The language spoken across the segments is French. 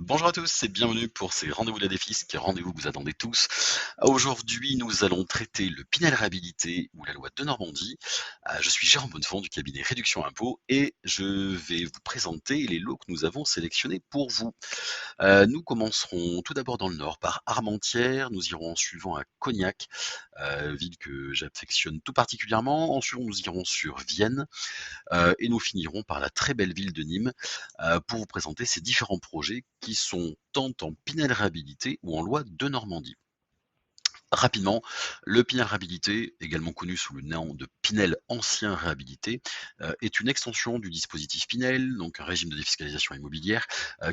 Bonjour à tous et bienvenue pour ces rendez-vous de la Défisque, rendez-vous que vous attendez tous. Aujourd'hui, nous allons traiter le Pinel réhabilité ou la loi de Normandie. Je suis Jérôme Bonnefond du cabinet Réduction Impôt et je vais vous présenter les lots que nous avons sélectionnés pour vous. Nous commencerons tout d'abord dans le nord par Armentières, nous irons en suivant à Cognac, ville que j'affectionne tout particulièrement. Ensuite, nous irons sur Vienne, et nous finirons par la très belle ville de Nîmes pour vous présenter ces différents projets qui sont tant en Pinel réhabilité ou en loi de Normandie. Rapidement, le Pinel réhabilité, également connu sous le nom de Pinel ancien réhabilité, est une extension du dispositif Pinel, donc un régime de défiscalisation immobilière,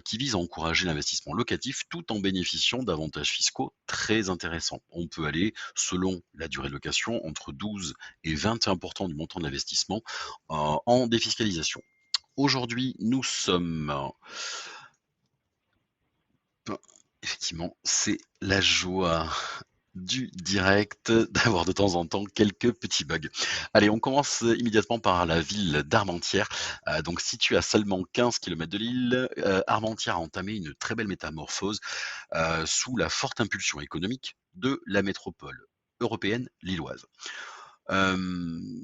qui vise à encourager l'investissement locatif tout en bénéficiant d'avantages fiscaux très intéressants. On peut aller, selon la durée de location, entre 12 et 21% du montant de l'investissement en défiscalisation. Aujourd'hui, nous sommes effectivement, c'est la joie du direct d'avoir de temps en temps quelques petits bugs. Allez, on commence immédiatement par la ville d'Armentières. Donc située à seulement 15 km de Lille, Armentières a entamé une très belle métamorphose sous la forte impulsion économique de la métropole européenne lilloise.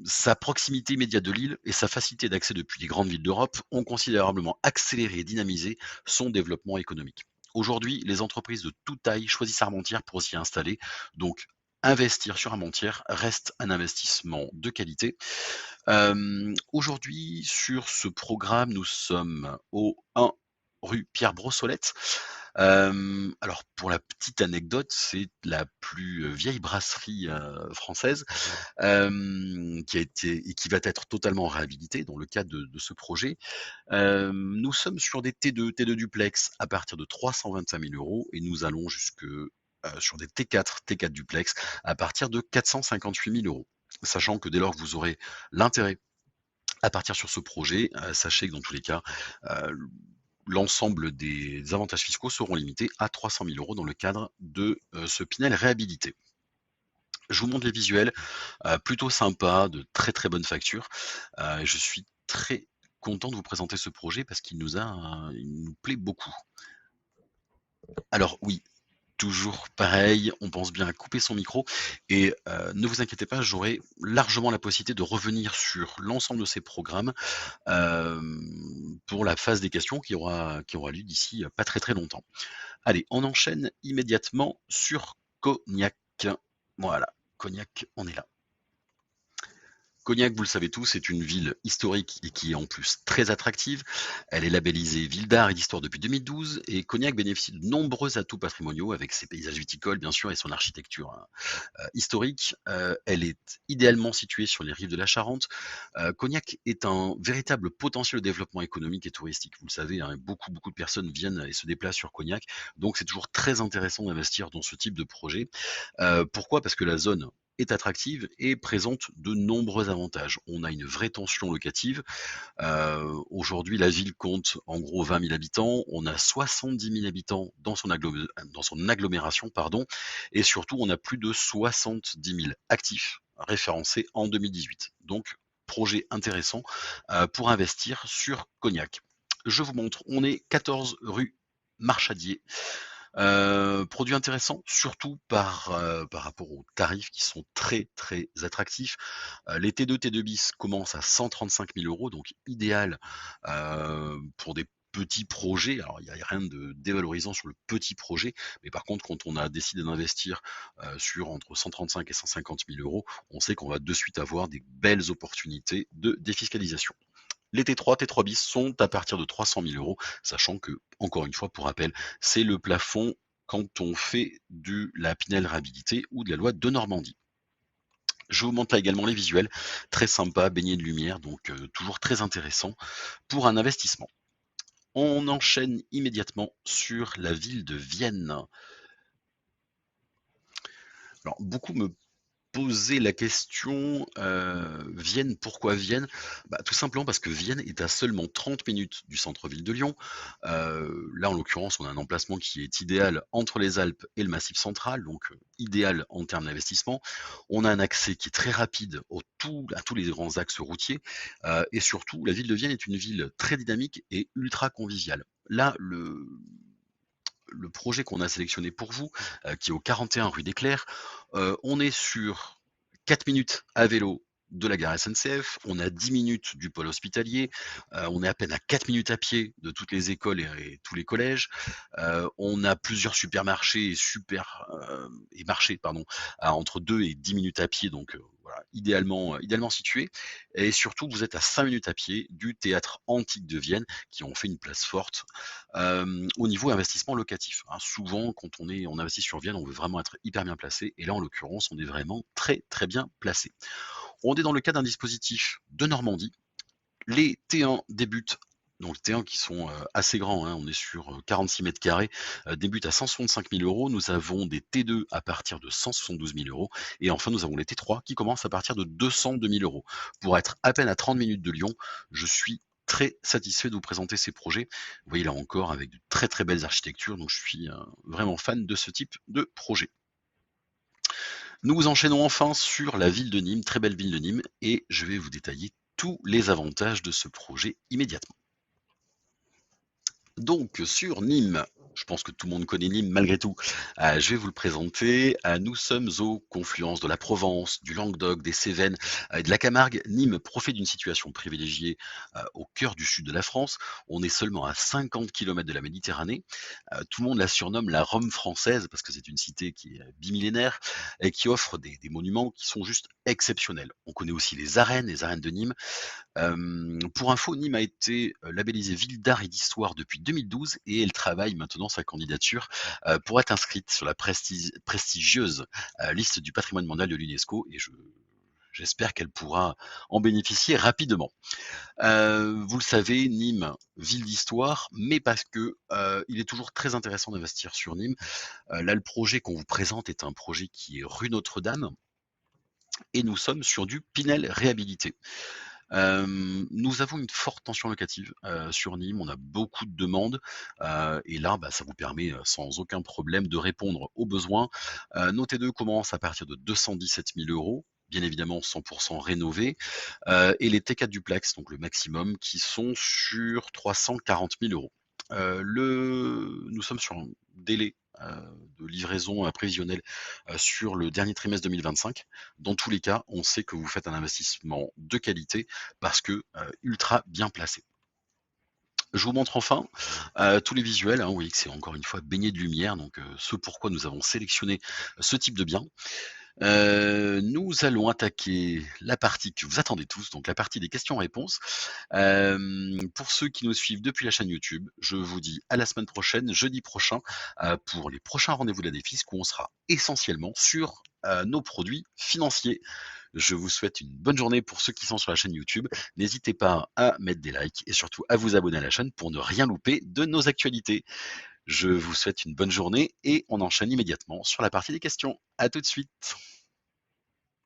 Sa proximité immédiate de Lille et sa facilité d'accès depuis les grandes villes d'Europe ont considérablement accéléré et dynamisé son développement économique. Aujourd'hui, les entreprises de toute taille choisissent Armentières pour s'y installer, donc investir sur Armentières reste un investissement de qualité. Aujourd'hui, sur ce programme, nous sommes au 1 rue Pierre Brossolette. Alors pour la petite anecdote, c'est la plus, vieille brasserie, française, qui a été et qui va être totalement réhabilitée dans le cadre de ce projet. Nous sommes sur des T2 duplex à partir de 325 000 € et nous allons jusque, sur des T4 duplex à partir de 458 000 €. Sachant que dès lors que vous aurez l'intérêt à partir sur ce projet, sachez que dans tous les cas, l'ensemble des avantages fiscaux seront limités à 300 000 € dans le cadre de, ce Pinel réhabilité. Je vous montre les visuels, plutôt sympa, de très, très bonne facture. Je suis très content de vous présenter ce projet parce il nous plaît beaucoup. Alors oui, toujours pareil, on pense bien à couper son micro et ne vous inquiétez pas, j'aurai largement la possibilité de revenir sur l'ensemble de ces programmes, pour la phase des questions qui aura lieu d'ici, pas très, très longtemps. Allez, on enchaîne immédiatement sur Cognac. Voilà, Cognac, on est là. Cognac, vous le savez tous, c'est une ville historique et qui est en plus très attractive. Elle est labellisée ville d'art et d'histoire depuis 2012 et Cognac bénéficie de nombreux atouts patrimoniaux avec ses paysages viticoles bien sûr et son architecture historique. Elle est idéalement située sur les rives de la Charente. Cognac est un véritable potentiel de développement économique et touristique. Vous le savez, hein, beaucoup, beaucoup de personnes viennent et se déplacent sur Cognac, donc c'est toujours très intéressant d'investir dans ce type de projet. Pourquoi? Parce que la zone est attractive et présente de nombreux avantages. On a une vraie tension locative. Aujourd'hui, la ville compte en gros 20 000 habitants. On a 70 000 habitants dans son agglomération, pardon, et surtout, on a plus de 70 000 actifs référencés en 2018. Donc, projet intéressant pour investir sur Cognac. Je vous montre, on est 14 rue Marchadier. Produit intéressant, surtout par rapport aux tarifs qui sont très, très attractifs. Les T2, T2 bis commencent à 135 000 €, donc idéal, pour des petits projets. Alors il y a rien de dévalorisant sur le petit projet, mais par contre quand on a décidé d'investir, sur entre 135 et 150 000 €, on sait qu'on va de suite avoir des belles opportunités de défiscalisation. Les T3, T3 bis sont à partir de 300 000 €, sachant que, encore une fois, pour rappel, c'est le plafond quand on fait de la Pinel réhabilité ou de la loi de Normandie. Je vous montre là également les visuels, très sympa, baigné de lumière, donc toujours très intéressant pour un investissement. On enchaîne immédiatement sur la ville de Vienne. Alors, beaucoup me poser la question, Vienne, pourquoi Vienne? Bah, tout simplement parce que Vienne est à seulement 30 minutes du centre-ville de Lyon. Là, en l'occurrence, on a un emplacement qui est idéal entre les Alpes et le Massif central, donc idéal en termes d'investissement. On a un accès qui est très rapide à tous les grands axes routiers, et surtout, la ville de Vienne est une ville très dynamique et ultra conviviale. Là, le projet qu'on a sélectionné pour vous, qui est au 41 rue des Clercs, on est sur 4 minutes à vélo de la gare SNCF, on a 10 minutes du pôle hospitalier, on est à peine à 4 minutes à pied de toutes les écoles et tous les collèges. On a plusieurs supermarchés et marchés pardon, à entre 2 et 10 minutes à pied, donc voilà, idéalement situé. Et surtout, vous êtes à 5 minutes à pied du théâtre antique de Vienne, qui ont fait une place forte. Au niveau investissement locatif, hein, souvent quand on investit sur Vienne, on veut vraiment être hyper bien placé, et là en l'occurrence, on est vraiment très, très bien placé. On est dans le cas d'un dispositif de Normandie. Les T1 débutent, donc T1 qui sont assez grands, hein, on est sur 46 mètres carrés, débutent à 165 000 euros. Nous avons des T2 à partir de 172 000 euros. Et enfin, nous avons les T3 qui commencent à partir de 202 000 euros. Pour être à peine à 30 minutes de Lyon, je suis très satisfait de vous présenter ces projets. Vous voyez là encore avec de très très belles architectures, donc je suis vraiment fan de ce type de projet. Nous enchaînons enfin sur la ville de Nîmes, très belle ville de Nîmes, et je vais vous détailler tous les avantages de ce projet immédiatement. Donc sur Nîmes, je pense que tout le monde connaît Nîmes malgré tout. Je vais vous le présenter. Nous sommes aux confluences de la Provence, du Languedoc, des Cévennes et de la Camargue. Nîmes profite d'une situation privilégiée au cœur du sud de la France. On est seulement à 50 km de la Méditerranée. Tout le monde la surnomme la Rome française parce que c'est une cité qui est bimillénaire et qui offre des monuments qui sont juste exceptionnels. On connaît aussi les arènes de Nîmes. Pour info, Nîmes a été labellisée ville d'art et d'histoire depuis 2012 et elle travaille maintenant sa candidature pour être inscrite sur la prestigieuse liste du patrimoine mondial de l'UNESCO, et j'espère qu'elle pourra en bénéficier rapidement. Vous le savez, Nîmes, ville d'histoire, mais parce que il est toujours très intéressant d'investir sur Nîmes. Là, le projet qu'on vous présente est un projet qui est rue Notre-Dame, et nous sommes sur du Pinel réhabilité. Nous avons une forte tension locative sur Nîmes, on a beaucoup de demandes, et là, ça vous permet sans aucun problème de répondre aux besoins. Nos T2 commencent à partir de 217 000 euros, bien évidemment 100% rénovés, et les T4 duplex, donc le maximum, qui sont sur 340 000 euros. Nous sommes sur un délai de livraison prévisionnel sur le dernier trimestre 2025. Dans tous les cas, on sait que vous faites un investissement de qualité parce que ultra bien placé. Je vous montre enfin tous les visuels, hein. Vous voyez que c'est encore une fois baigné de lumière, donc ce pourquoi nous avons sélectionné ce type de bien. Nous allons attaquer la partie que vous attendez tous, donc la partie des questions-réponses. Pour ceux qui nous suivent depuis la chaîne YouTube, je vous dis à la semaine prochaine, jeudi prochain, pour les prochains rendez-vous de la Défisc, où on sera essentiellement sur nos produits financiers. Je vous souhaite une bonne journée pour ceux qui sont sur la chaîne YouTube. N'hésitez pas à mettre des likes et surtout à vous abonner à la chaîne pour ne rien louper de nos actualités. Je vous souhaite une bonne journée et on enchaîne immédiatement sur la partie des questions. À tout de suite.